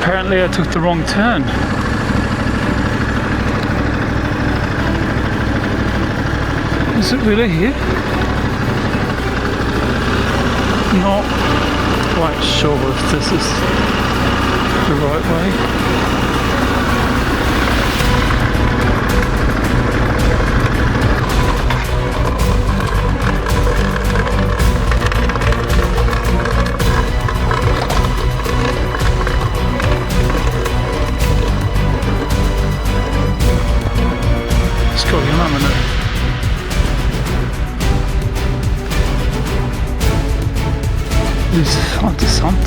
apparently I took the wrong turn. Is it really here? Not quite sure if this is the right way. Interessant.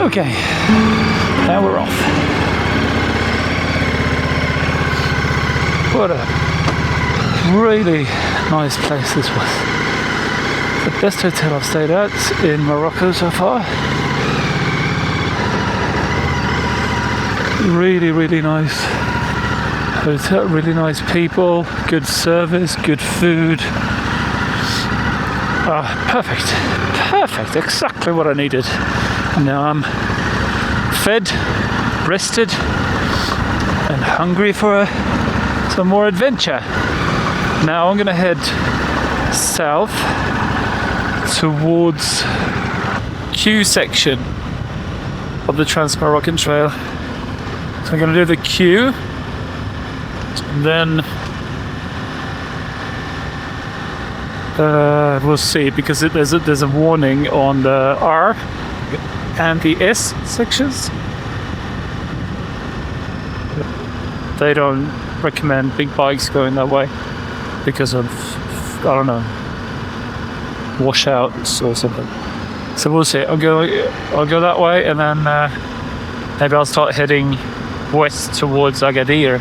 Okay, now we're off. What a really nice place this was. The best hotel I've stayed at in Morocco so far. Really, really nice hotel, really nice people, good service, good food. Perfect, exactly what I needed. Now I'm fed, rested, and hungry for some more adventure. Now I'm gonna head south towards Q section of the Trans-Moroccan Trail. So I'm gonna do the Q, and then we'll see, because there's a warning on the R and the S sections. They don't recommend big bikes going that way because of, I don't know, washouts or something. So we'll see. I'll go that way, and then maybe I'll start heading west towards Agadir.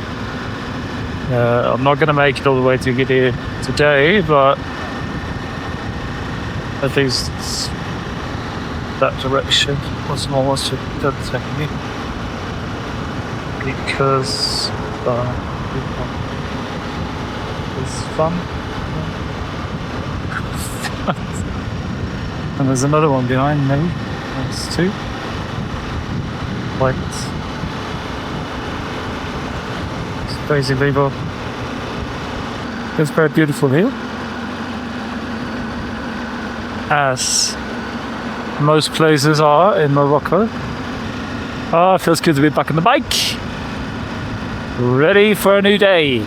I'm not gonna make it all the way to Agadir today, but at least that direction was more to me, because it's fun. And there's another one behind me. There's two. Like, it's crazy people. It's very beautiful here, as most places are in Morocco. Oh, it feels good to be back on the bike. Ready for a new day.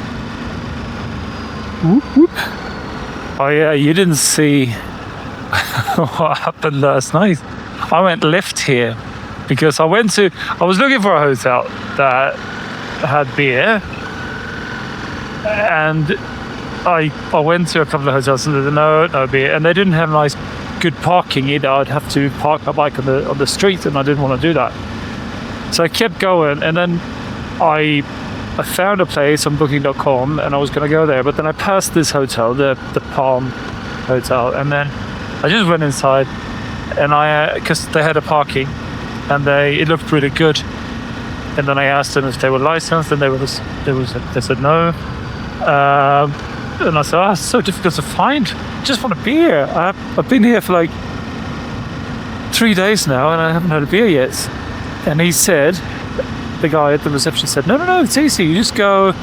Whoop, whoop. Oh yeah, you didn't see what happened last night. I went left here because I was looking for a hotel that had beer, and I went to a couple of hotels and there was no beer, and they didn't have nice good parking either. I'd have to park my bike on the street, and I didn't want to do that. So I kept going, and then I found a place on booking.com, and I was going to go there, but then I passed this hotel, the Palm Hotel, and then I just went inside, and because they had a parking, and it looked really good, and then I asked them if they were licensed, and they said no, and I said, it's so difficult to find. I just want a beer. I've been here for like 3 days now, and I haven't had a beer yet. And he said, the guy at the reception said, no, it's easy. You just go.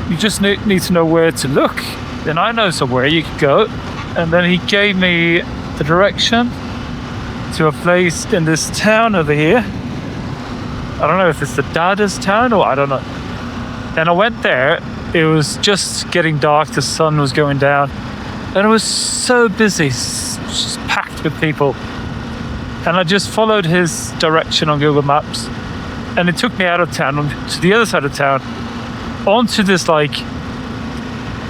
You just need to know where to look. Then I know somewhere you can go. And then he gave me the direction to a place in this town over here. I don't know if it's the Dada's town, or I don't know. And I went there. It was just getting dark, the sun was going down, and it was so busy, just packed with people. And I just followed his direction on Google Maps, and it took me out of town, to the other side of town, onto this, like,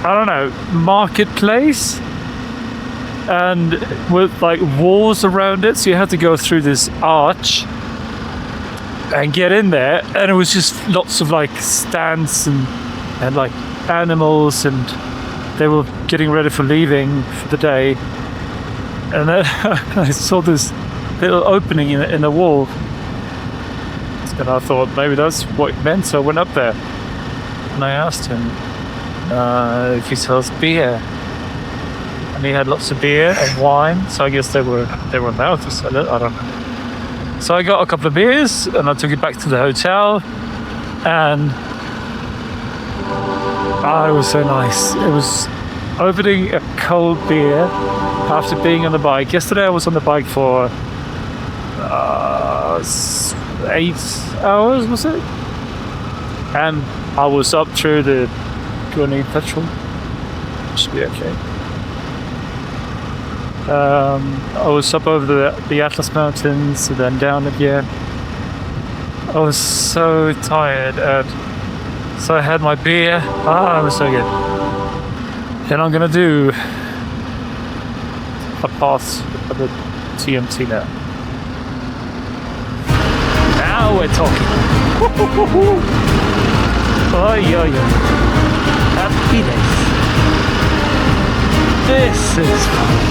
I don't know, marketplace. and with like walls around it, so you had to go through this arch and get in there, and it was just lots of like stands and like animals, and they were getting ready for leaving for the day. And then I saw this little opening in the wall, and I thought maybe that's what it meant, so I went up there and I asked him if he sells beer, and he had lots of beer and wine, so I guess they were allowed to sell it, I don't know. So I got a couple of beers and I took it back to the hotel, and it was so nice. It was opening a cold beer after being on the bike. Yesterday I was on the bike for 8 hours, was it? And I was up through the Gurney petrol. Should be okay. I was up over the Atlas Mountains and then down again. I was so tired, and so I had my beer. It was so good. And I'm gonna do a pass of the TMT now. Now we're talking. Oh yeah. Happy days. This is fun.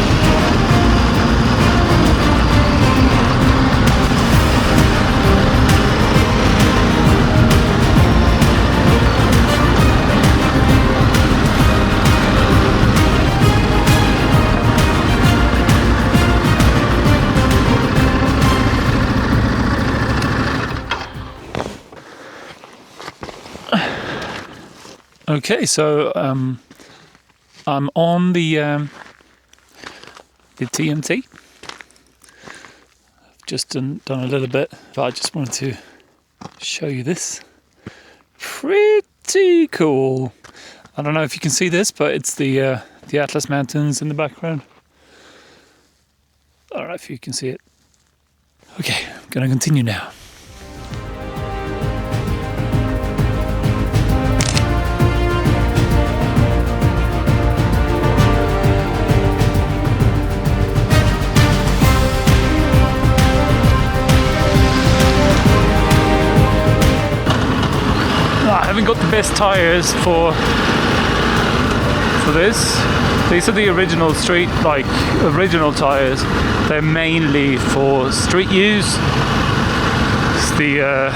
Okay, so I'm on the TMT. I've just done a little bit, but I just wanted to show you this. Pretty cool. I don't know if you can see this, but it's the Atlas Mountains in the background. I don't know if you can see it. Okay, I'm gonna continue now. I haven't got the best tires for this. These are the original original tires. They're mainly for street use. It's the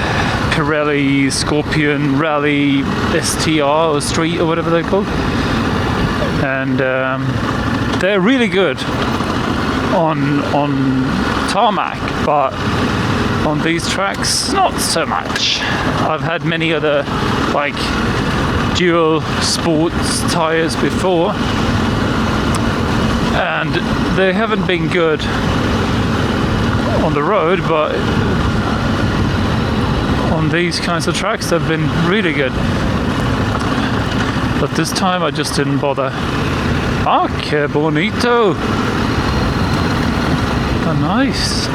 Pirelli Scorpion Rally STR or Street or whatever they're called, and they're really good on tarmac, but on these tracks, not so much. I've had many other like dual sports tires before, and they haven't been good on the road, but on these kinds of tracks they've been really good. But this time I just didn't bother. Que bonito! Oh, nice.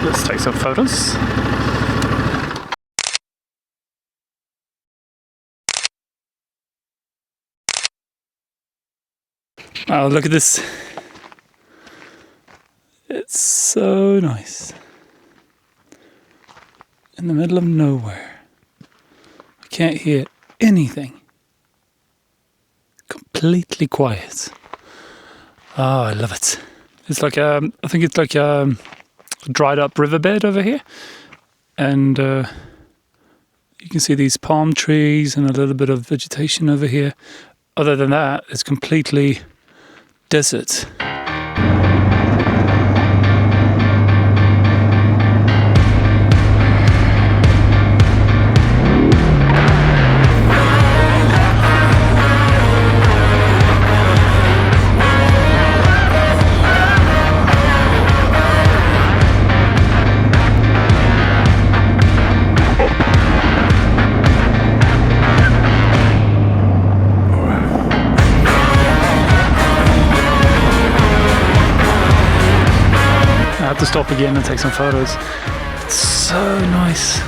Let's take some photos. Oh, look at this. It's so nice. In the middle of nowhere. I can't hear anything. Completely quiet. Oh, I love it. It's like I think it's like dried up riverbed over here, and you can see these palm trees and a little bit of vegetation over here. Other than that, it's completely desert. to stop again and take some photos. It's so nice.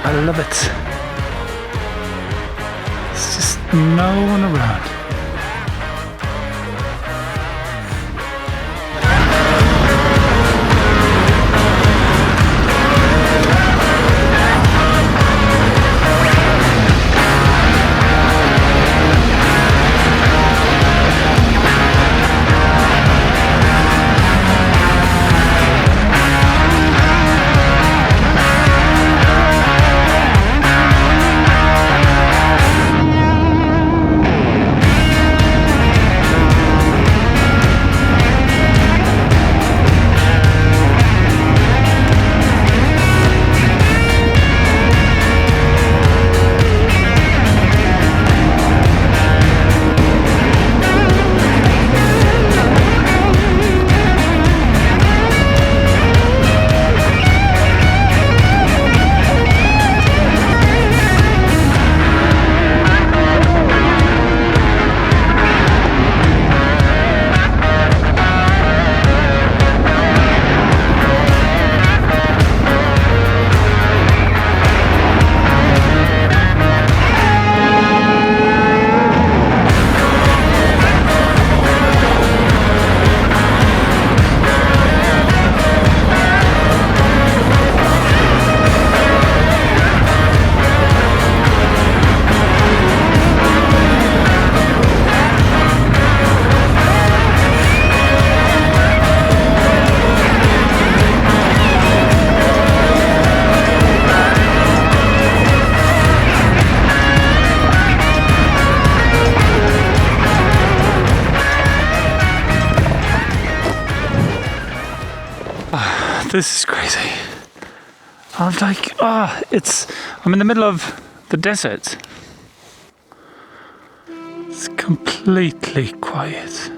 I love it. There's just no one around. This is crazy. I'm like, I'm in the middle of the desert. It's completely quiet.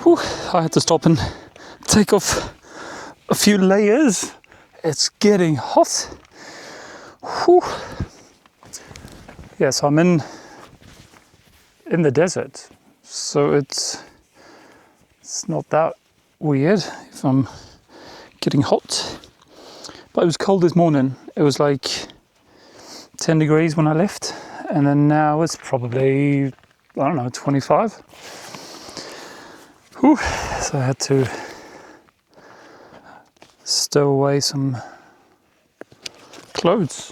Whew, I had to stop and take off a few layers. It's getting hot. Whew. Yes, I'm in the desert, so it's not that weird if I'm getting hot. But it was cold this morning. It was like 10 degrees when I left, and then now it's probably, I don't know, 25. Whew. So I had to stow away some clothes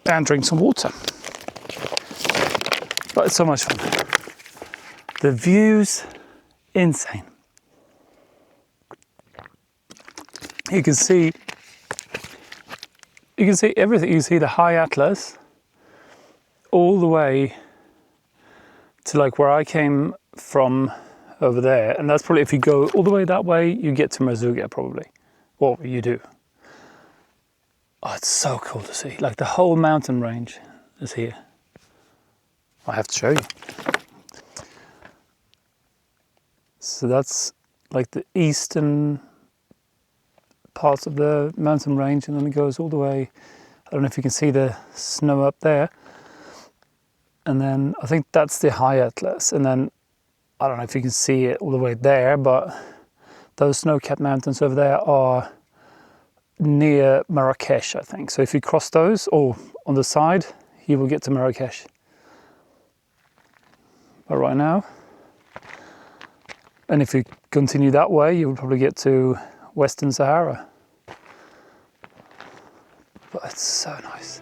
and drink some water. But it's so much fun. The view's insane. You can see everything. You can see the high Atlas all the way to like where I came from over there, and that's probably, if you go all the way that way, you get to Merzouga probably. Well, you do. Oh, it's so cool to see, like the whole mountain range. is here. I have to show you. So that's like the eastern parts of the mountain range, and then it goes all the way. I don't know if you can see the snow up there. And then I think that's the high Atlas. And then I don't know if you can see it all the way there, but those snow-capped mountains over there are near Marrakesh, I think. So if you cross those, or on the side, you will get to Marrakesh. But right now, and if you continue that way, you will probably get to Western Sahara. But it's so nice.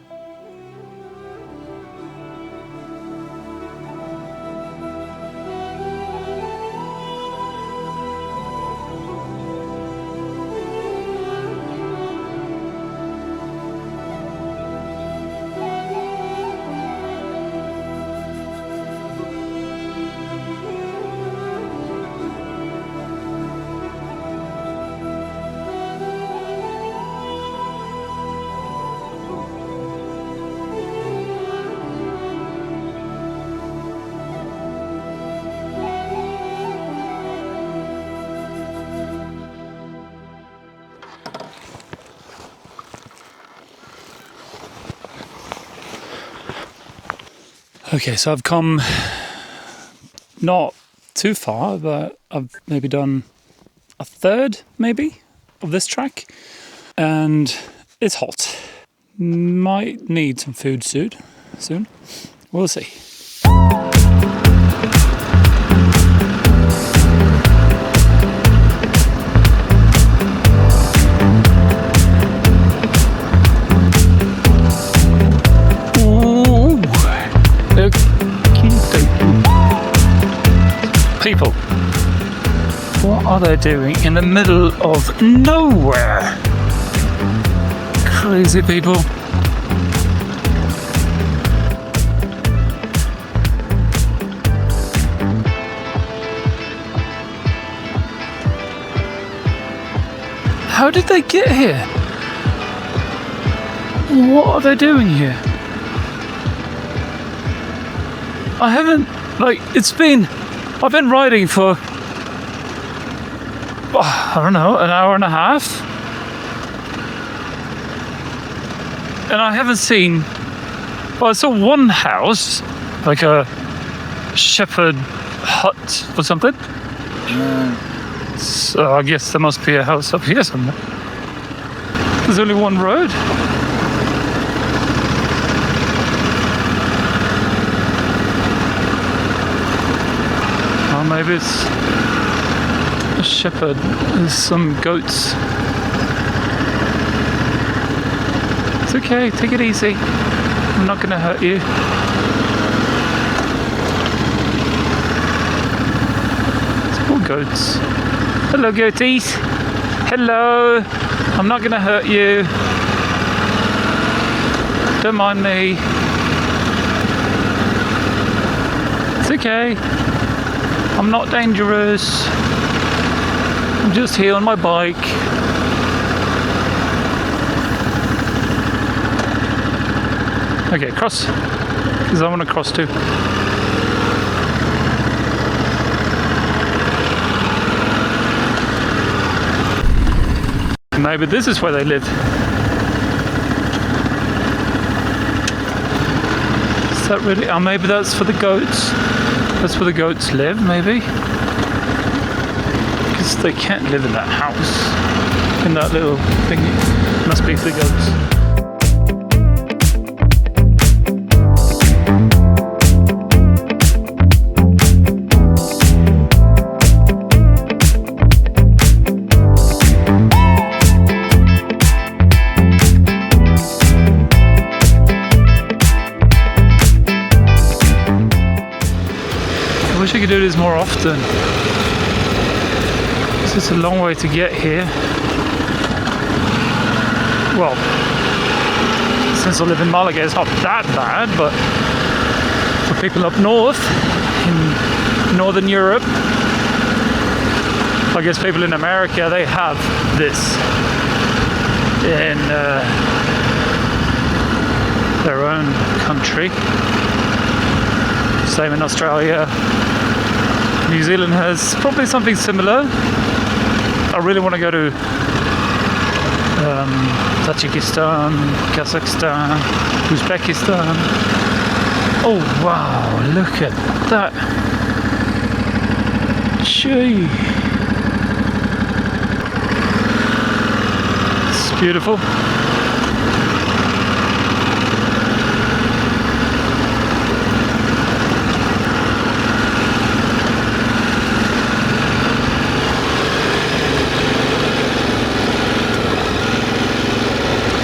Okay, so I've come not too far, but I've maybe done a third, maybe, of this track, and it's hot. Might need some food soon. We'll see. People, what are they doing in the middle of nowhere? Crazy people. How did they get here? What are they doing here? I haven't, I've been riding for, I don't know, an hour and a half. And I haven't seen, I saw one house, like a shepherd hut or something. So I guess there must be a house up here somewhere. There's only one road. Maybe it's a shepherd. There's some goats. It's okay, take it easy. I'm not gonna hurt you. It's all goats. Hello, goaties. Hello. I'm not gonna hurt you. Don't mind me. It's okay. I'm not dangerous. I'm just here on my bike. Okay, cross. Because I want to cross too. Maybe this is where they live. Is that really? Oh, maybe that's for the goats. That's where the goats live, maybe? Because they can't live in that house. In that little thingy. Must be for the goats. I wish I could do this more often. It's just a long way to get here. Well, since I live in Malaga, it's not that bad, but for people up north, in Northern Europe, I guess people in America, they have this in their own country. Same in Australia. New Zealand has probably something similar. I really want to go to Tajikistan, Kazakhstan, Uzbekistan. Oh wow, look at that. Gee. It's beautiful.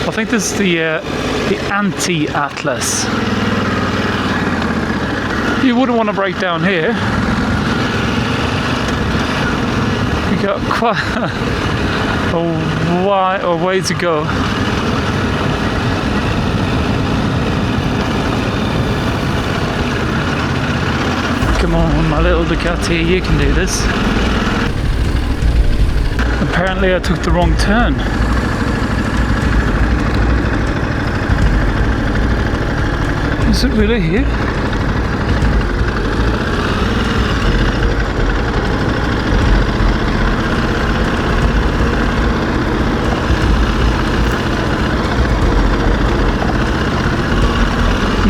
I think this is the anti-Atlas. You wouldn't want to break down here. We got quite a way to go. Come on, my little Ducati, you can do this. Apparently I took the wrong turn. Is it really here?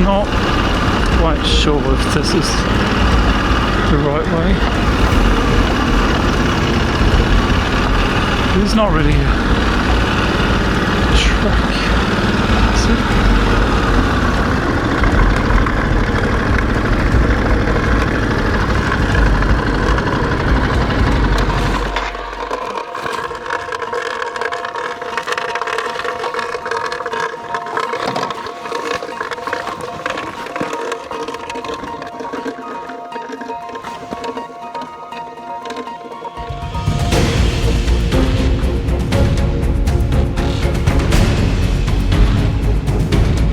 Not quite sure if this is the right way. It's not really a track, is it?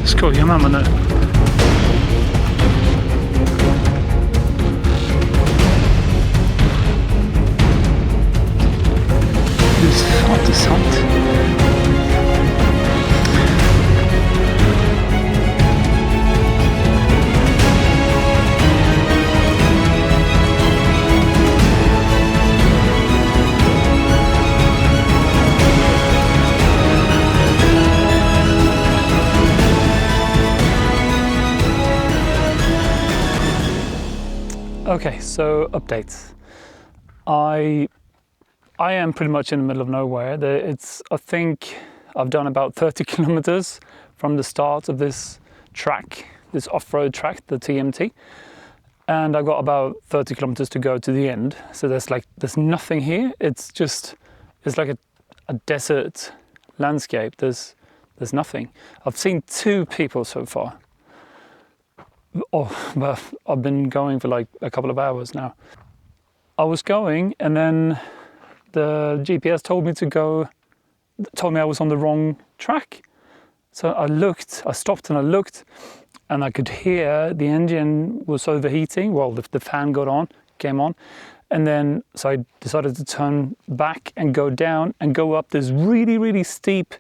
Skojar med mig nu. Det är fan inte sant. Okay, so updates. I am pretty much in the middle of nowhere. I think I've done about 30 kilometers from the start of this track, this off-road track, the TMT, and I've got about 30 kilometers to go to the end. So there's nothing here. It's like a desert landscape. There's nothing. I've seen 2 people so far. Oh, but I've been going for like a couple of hours now. I was going and then the GPS told me I was on the wrong track. So I stopped and I looked and I could hear the engine was overheating. Well, the fan came on. And then, so I decided to turn back and go down and go up this really, really steep,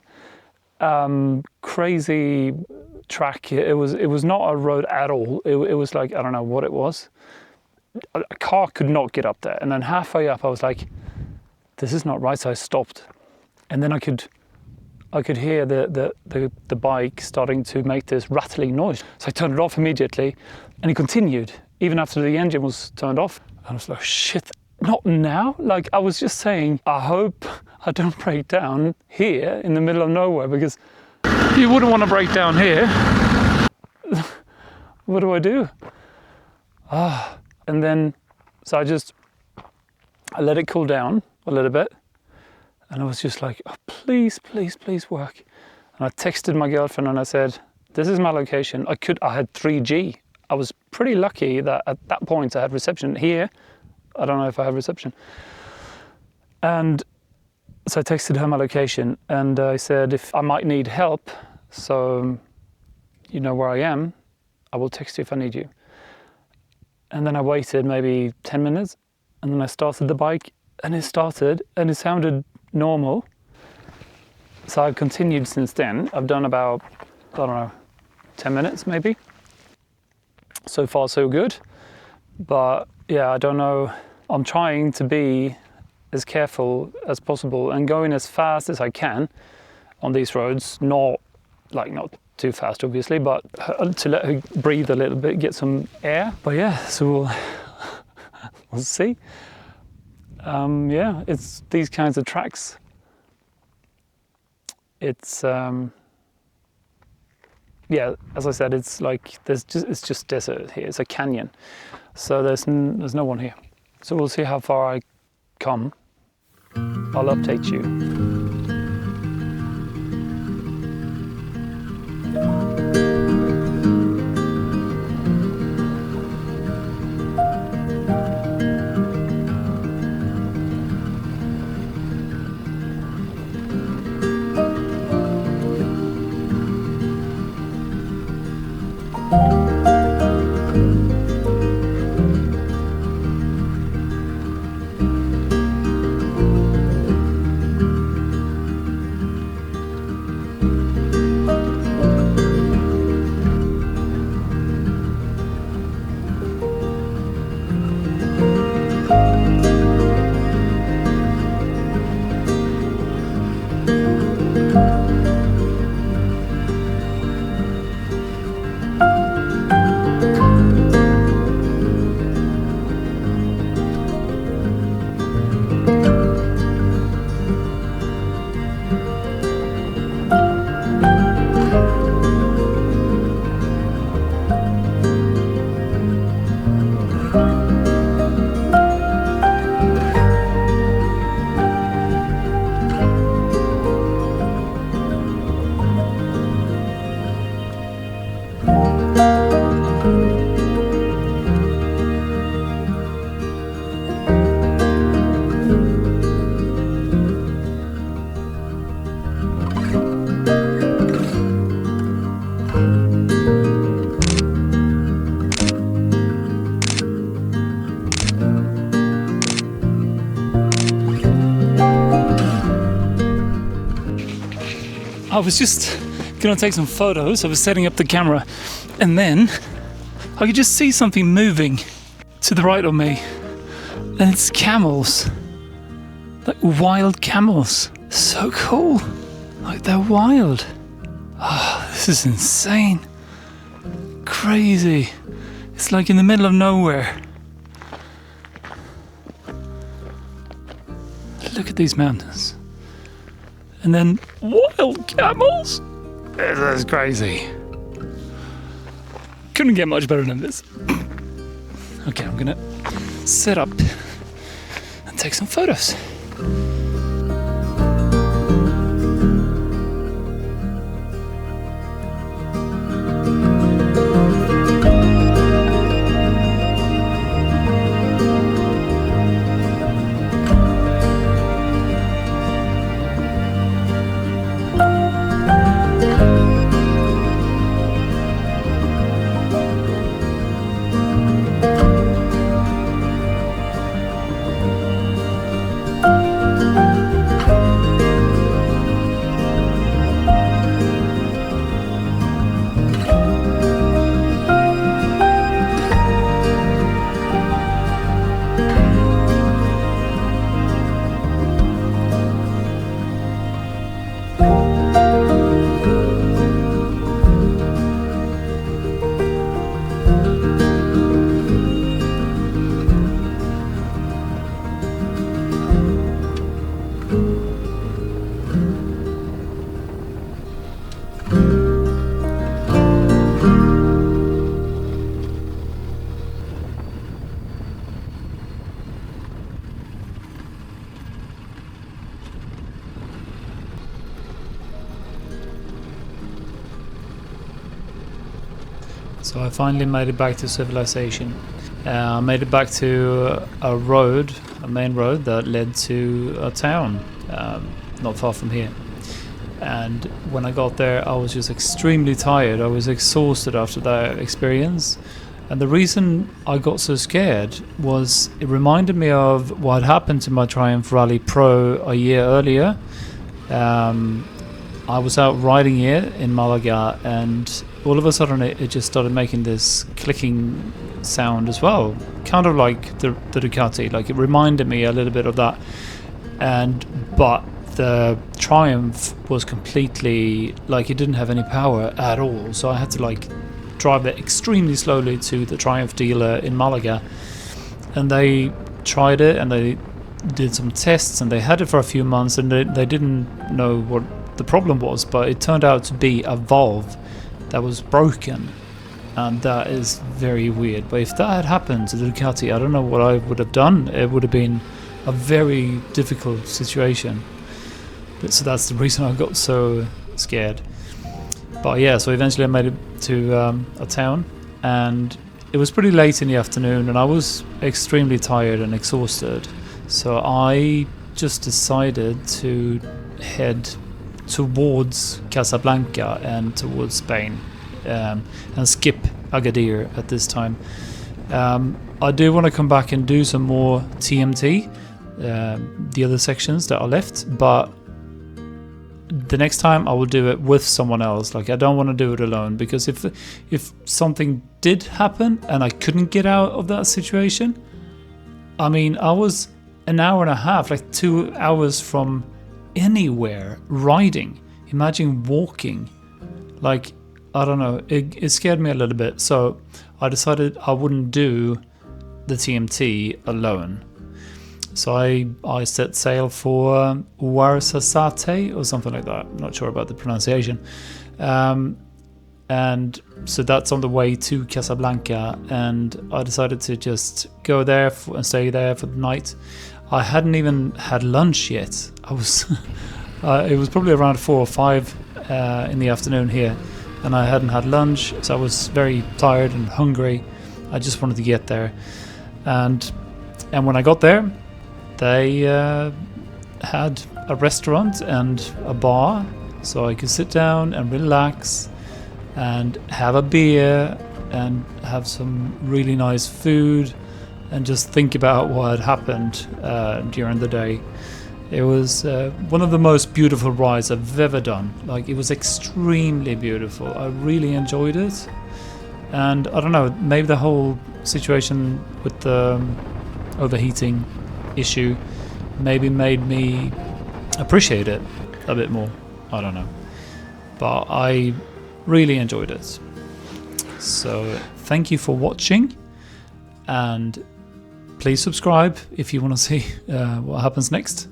crazy track. It was not a road at all. It was like, I don't know what it was. A car could not get up there. And then halfway up, I was like, this is not right. So I stopped. And then I could hear the bike starting to make this rattling noise. So I turned it off immediately and it continued even after the engine was turned off. I was like, shit, not now. Like I was just saying, I hope I don't break down here in the middle of nowhere, because you wouldn't want to break down here. What do I do? And then, so I let it cool down a little bit. And I was just like, oh, please, please, please work. And I texted my girlfriend and I said, this is my location. I had 3G. I was pretty lucky that at that point I had reception. Here, I don't know if I have reception. And so I texted her my location and I said, if I might need help, so you know where I am, I will text you if I need you. And then I waited maybe 10 minutes and then I started the bike and it started and it sounded normal. So I've continued since then. I've done about, I don't know, 10 minutes maybe. So far so good, but yeah, I don't know. I'm trying to be as careful as possible and going as fast as I can on these roads, not too fast obviously, but to let her breathe a little bit, get some air. But yeah, so we'll see. Yeah, it's these kinds of tracks. It's yeah, as I said, it's like it's just desert here. It's a canyon, so there's no one here. So we'll see how far I come. I'll update you. I was just gonna take some photos. I was setting up the camera, and then I could just see something moving to the right of me, and it's camels, like wild camels. So cool, like they're wild. Oh, this is insane, crazy. It's like in the middle of nowhere. Look at these mountains. And then wild camels? This is crazy. Couldn't get much better than this. Okay, I'm gonna set up and take some photos. So I finally made it back to civilization. I made it back to a road, a main road that led to a town not far from here. And when I got there, I was just extremely tired. I was exhausted after that experience. And the reason I got so scared was it reminded me of what happened to my Triumph Rally Pro a year earlier. I was out riding here in Malaga, and all of a sudden it just started making this clicking sound as well, kind of like the Ducati. Like, it reminded me a little bit of that, but the Triumph was completely, like, it didn't have any power at all, so I had to like drive it extremely slowly to the Triumph dealer in Malaga, and they tried it and they did some tests, and they had it for a few months, and they didn't know what the problem was, but it turned out to be a valve that was broken, and that is very weird. But if that had happened to the Ducati, I don't know what I would have done. It would have been a very difficult situation. So that's the reason I got so scared. But yeah, so eventually I made it to a town, and it was pretty late in the afternoon, and I was extremely tired and exhausted, so I just decided to head towards Casablanca and towards Spain, and skip Agadir at this time. I do want to come back and do some more TMT, the other sections that are left, but the next time I will do it with someone else. Like, I don't want to do it alone, because if something did happen and I couldn't get out of that situation, I mean, I was an hour and a half, like 2 hours from anywhere riding. Imagine walking. Like, I don't know, it scared me a little bit, so I decided I wouldn't do the TMT alone. So I set sail for Ouarzazate or something like that. I'm not sure about the pronunciation. And so that's on the way to Casablanca, and I decided to just go there and stay there for the night. I hadn't even had lunch yet. I was it was probably around 4 or 5 in the afternoon here, and I hadn't had lunch, so I was very tired and hungry. I just wanted to get there, and when I got there, they had a restaurant and a bar, so I could sit down and relax and have a beer and have some really nice food and just think about what had happened during the day. It was one of the most beautiful rides I've ever done. Like, it was extremely beautiful. I really enjoyed it. And I don't know, maybe the whole situation with the overheating issue maybe made me appreciate it a bit more. I don't know. But I really enjoyed it. So thank you for watching, and please subscribe if you want to see what happens next.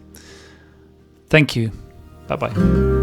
Thank you. Bye bye.